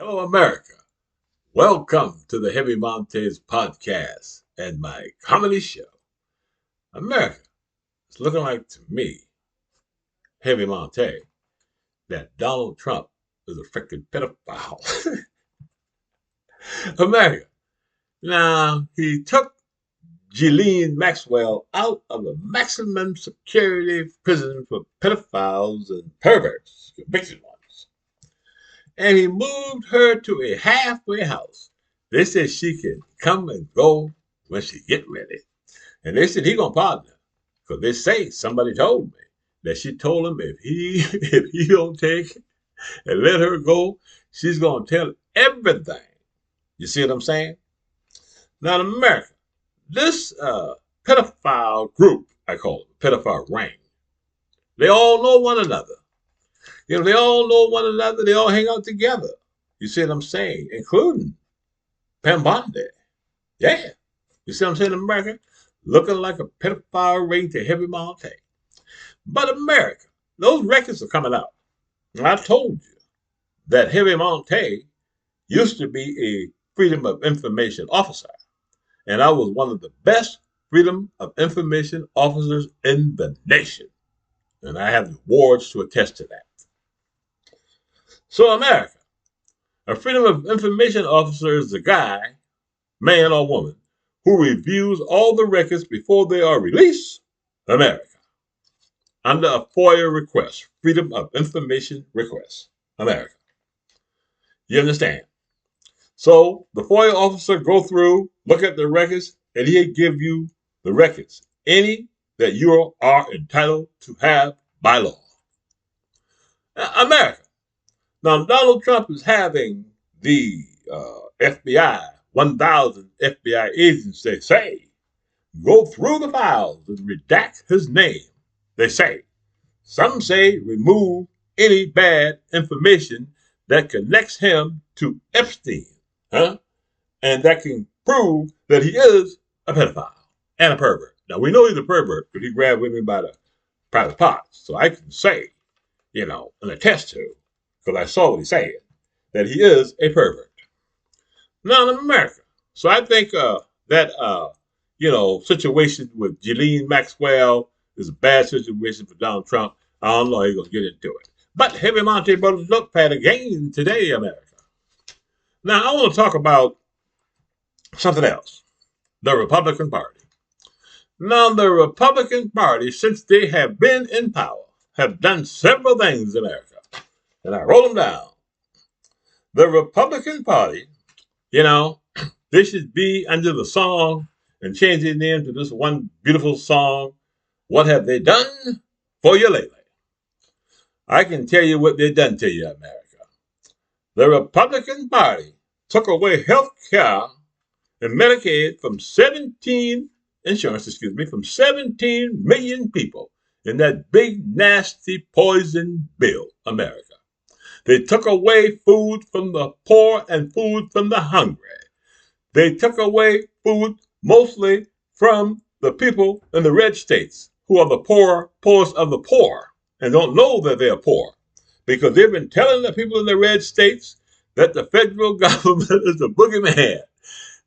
Hello, America. Welcome to the Heavy Montae's podcast and my comedy show. America, it's looking like to me, Heavy Montae, that Donald Trump is a freaking pedophile. America. Now, he took Ghislaine Maxwell out of a maximum security prison for pedophiles and perverts, convicted ones, and he moved her to a halfway house. They said she can come and go when she get ready. And they said he gonna pardon her. Because they say somebody told me that she told him if he if he don't take it and let her go, she's gonna tell everything. You see what I'm saying? Now in America, this pedophile group, I call it, pedophile ring, they all know one another. They all know one another. They all hang out together. You see what I'm saying? Including Pam Bondi. Yeah. You see what I'm saying, America? Looking like a pedophile ring to Heavy Montae. But America, those records are coming out. And I told you that Heavy Montae used to be a Freedom of Information officer. And I was one of the best Freedom of Information officers in the nation. And I have awards to attest to that. So America, a Freedom of Information officer is a guy, man or woman, who reviews all the records before they are released, America, under a FOIA request, Freedom of Information request, America. You understand? So the FOIA officer go through, look at the records, and he'll give you the records, any that you are entitled to have by law. America. Now, Donald Trump is having the FBI, 1,000 FBI agents, they say, go through the files and redact his name. They say. Some say remove any bad information that connects him to Epstein, and that can prove that he is a pedophile and a pervert. Now, we know he's a pervert because he grabbed women by the private parts. So I can say, and attest to, because I saw what he said, that he is a pervert. Now in America. So I think that situation with Ghislaine Maxwell is a bad situation for Donald Trump. I don't know how he's going to get into it. But Heavy Montae Brothers Notepad again today, America. Now I want to talk about something else. The Republican Party. Now the Republican Party, since they have been in power, have done several things in America. And I wrote them down. The Republican Party, they should be under the song and change their name to this one beautiful song, What Have They Done for You Lately? I can tell you what they've done to you, America. The Republican Party took away health care and Medicaid from 17 million people in that big, nasty poison bill, America. They took away food from the poor and food from the hungry. They took away food mostly from the people in the red states who are the poorest of the poor and don't know that they're poor because they've been telling the people in the red states that the federal government is the boogeyman.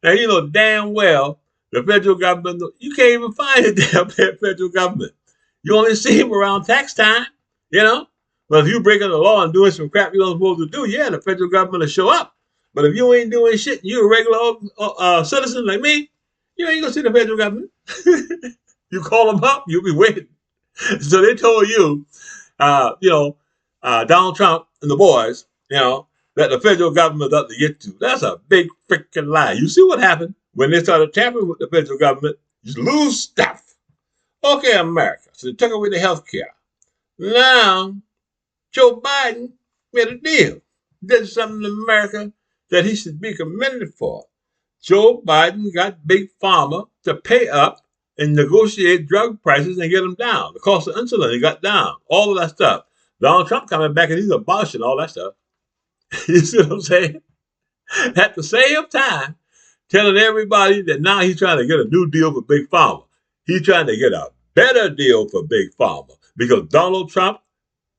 Now, you know damn well the federal government, you can't even find a damn federal government. You only see him around tax time, But if you're breaking the law and doing some crap you're not supposed to do, the federal government will show up. But if you ain't doing shit, you're a regular citizen like me, you ain't gonna see the federal government. You call them up, you'll be waiting. So they told you, Donald Trump and the boys, that the federal government is up to get to. That's a big freaking lie. You see what happened when they started tampering with the federal government? You lose stuff. Okay, America. So they took away the health care. Now, Joe Biden made a deal. Did something in America that he should be commended for. Joe Biden got Big Pharma to pay up and negotiate drug prices and get them down. The cost of insulin, he got down. All of that stuff. Donald Trump coming back and he's abolishing all that stuff. You see what I'm saying? At the same time, telling everybody that now he's trying to get a new deal for Big Pharma. He's trying to get a better deal for Big Pharma because Donald Trump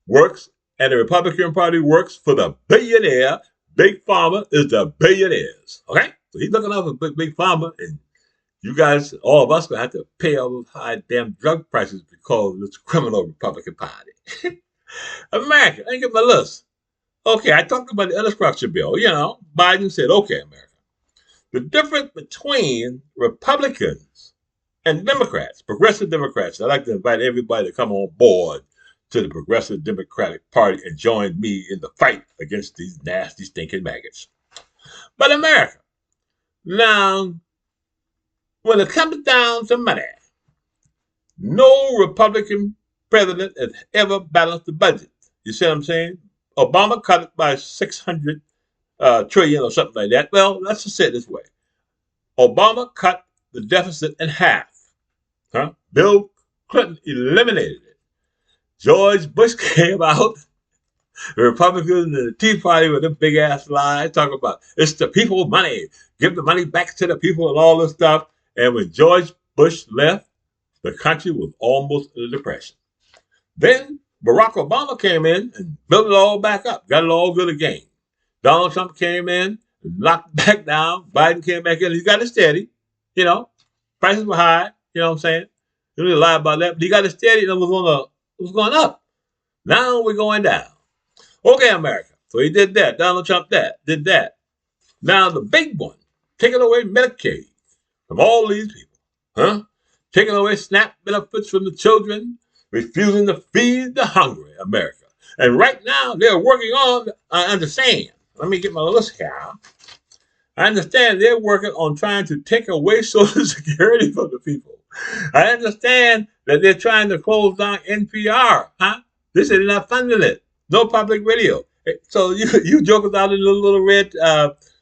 works and the Republican Party works for the billionaire Big Pharma is the billionaires. Okay? So he's looking out for Big Pharma, and you guys, all of us, gonna have to pay all those high damn drug prices because of this criminal Republican Party. America, I get my list. Okay, I talked about the infrastructure bill. Biden said, okay, America. The difference between Republicans and Democrats, progressive Democrats, I'd like to invite everybody to come on board to the Progressive Democratic Party and join me in the fight against these nasty, stinking maggots. But America, now, when it comes down to money, no Republican president has ever balanced the budget. You see what I'm saying? Obama cut it by 600 trillion or something like that. Well, let's just say it this way. Obama cut the deficit in half. Bill Clinton eliminated it. George Bush came out, the Republicans and the Tea Party with them big ass lies, talking about it's the people's money, give the money back to the people and all this stuff. And when George Bush left, the country was almost in a depression. Then Barack Obama came in and built it all back up, got it all good again. Donald Trump came in, knocked back down. Biden came back in. He got it steady. Prices were high. You know what I'm saying? You don't need to lie about that. But he got it steady and it was going up. Now we're going down. Okay, America. So he did that. Donald Trump did that. Now the big one, taking away Medicaid from all these people. Taking away SNAP benefits from the children, refusing to feed the hungry, America. And right now they're working on, I understand. Let me get my list here. I understand they're working on trying to take away Social Security from the people. I understand that they're trying to close down NPR. They say they're not funding it. No public radio. So you jokers out in the little red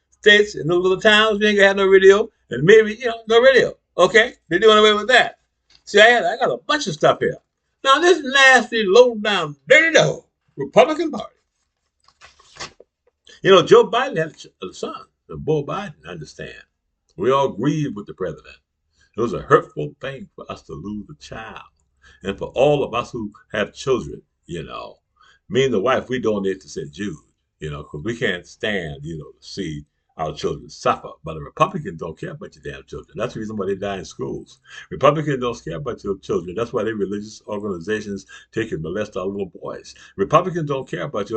states and the little towns, you ain't gonna have no radio. And maybe, no radio. Okay? They're doing away with that. See, I got a bunch of stuff here. Now, this nasty, low-down, dirty dog Republican Party. Joe Biden had a son, the Beau Biden, understand. We all grieve with the president. It was a hurtful thing for us to lose a child. And for all of us who have children, me and the wife, we donate to St. Jude, because we can't stand, to see our children suffer. But the Republicans don't care about your damn children. That's the reason why they die in schools. Republicans don't care about your children. That's why they religious organizations take and molest our little boys. Republicans don't care about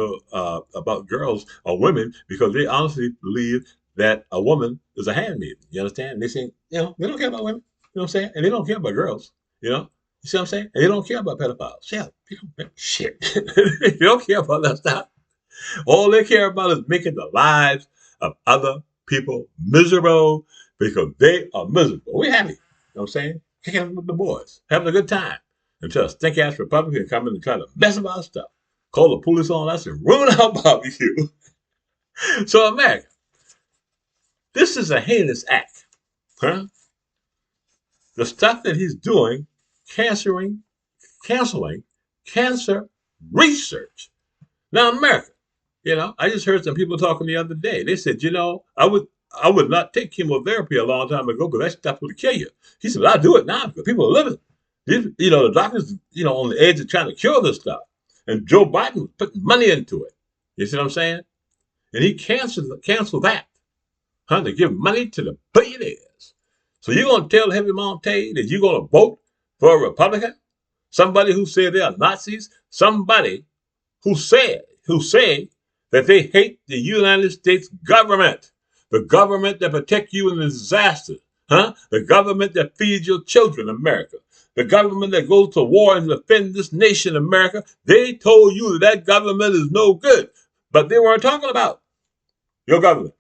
about girls or women because they honestly believe that a woman is a handmaiden. You understand? And they say, they don't care about women. You know what I'm saying? And they don't care about girls. You see what I'm saying? And they don't care about pedophiles. Shit. They don't care about that stuff. All they care about is making the lives of other people miserable because they are miserable. We're happy. You know what I'm saying? Kicking up with the boys, having a good time. Until a stink ass Republican come in and try to mess up our stuff. Call the police on us and ruin our barbecue. So America, this is a heinous act. The stuff that he's doing, canceling cancer research. Now, America, I just heard some people talking the other day. They said, I would not take chemotherapy a long time ago because that stuff would kill you. He said, I'll do it now because people are living. The doctors, on the edge of trying to cure this stuff. And Joe Biden was putting money into it. You see what I'm saying? And he canceled that. To give money to the billionaires. So you're going to tell Heavy Montae that you're going to vote for a Republican? Somebody who said they are Nazis? Somebody who said that they hate the United States government. The government that protects you in a disaster. The government that feeds your children, America. The government that goes to war and defend this nation, America. They told you that government is no good. But they weren't talking about your government.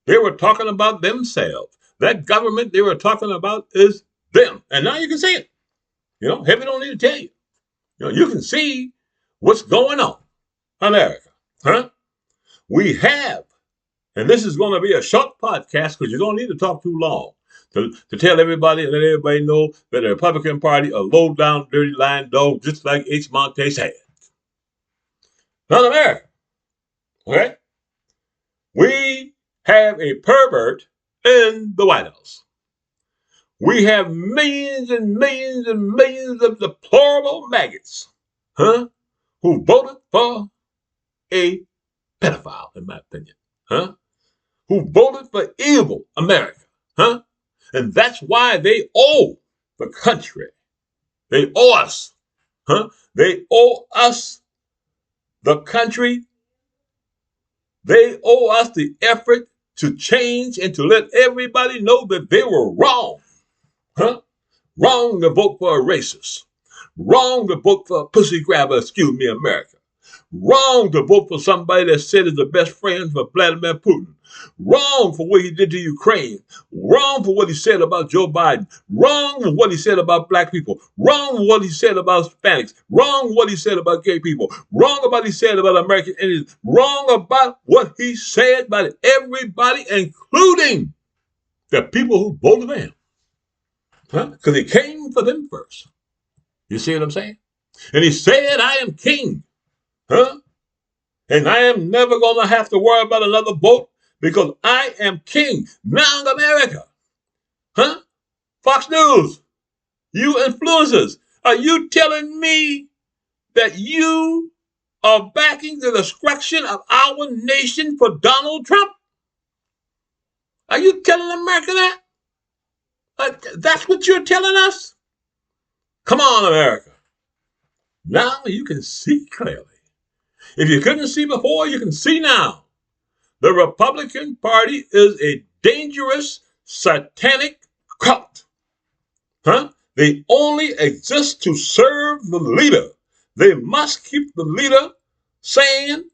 They were talking about themselves. That government they were talking about is them. And now you can see it. Heaven don't need to tell you. You can see what's going on. America. We have, and this is going to be a short podcast because you don't need to talk too long to tell everybody and let everybody know that the Republican Party a low down, dirty lying dog, just like H. Montae said. Now, America. Okay? We have a pervert in the White House. We have millions and millions and millions of deplorable maggots, who voted for a pedophile, in my opinion, huh? Who voted for evil America, huh? And that's why they owe the country. They owe us, huh? They owe us the country. They owe us the effort to change and to let everybody know that they were wrong, huh? Wrong to vote for a racist. Wrong to vote for a pussy grabber, excuse me, America. Wrong to vote for somebody that said is the best friend for Vladimir Putin. Wrong for what he did to Ukraine. Wrong for what he said about Joe Biden. Wrong for what he said about black people. Wrong for what he said about Hispanics. Wrong for what he said about gay people. Wrong about what he said about American Indians. Wrong about what he said about everybody, including the people who voted for him. Huh? Because he came for them first. You see what I'm saying? And he said, I am king. Huh? And I am never going to have to worry about another vote because I am king. Now in America. Huh? Fox News, you influencers, are you telling me that you are backing the destruction of our nation for Donald Trump? Are you telling America that? That's what you're telling us? Come on, America. Now you can see clearly. If you couldn't see before, you can see now. The Republican Party is a dangerous, satanic cult. Huh? They only exist to serve the leader. They must keep the leader sane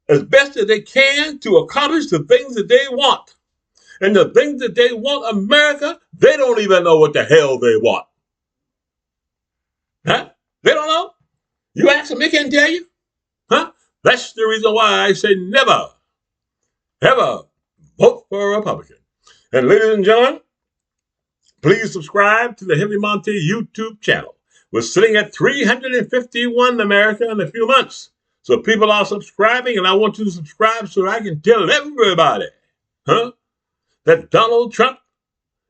as best as they can to accomplish the things that they want. And the things that they want, America, they don't even know what the hell they want. Huh? They don't know. You ask them, they can't tell you. Huh? That's the reason why I say never, ever vote for a Republican. And ladies and gentlemen, please subscribe to the Heavy Montae YouTube channel. We're sitting at 351 in America in a few months. So people are subscribing, and I want you to subscribe so I can tell everybody, huh, that Donald Trump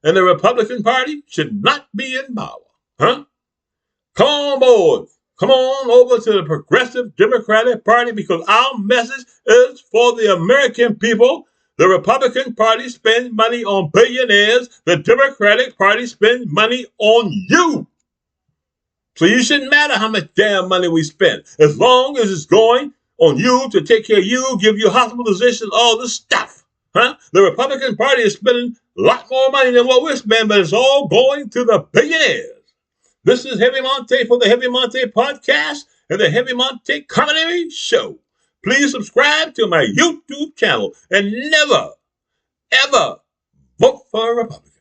and the Republican Party should not be in power. Huh? Come on board. Come on over to the Progressive Democratic Party because our message is for the American people. The Republican Party spends money on billionaires. The Democratic Party spends money on you. So you shouldn't matter how much damn money we spend. As long as it's going on you to take care of you, give you hospitalization, all this stuff. Huh? The Republican Party is spending a lot more money than what we're spending, but it's all going to the billionaires. This is Heavy Montae for the Heavy Montae podcast and the Heavy Montae Comedy Show. Please subscribe to my YouTube channel and never, ever vote for a Republican.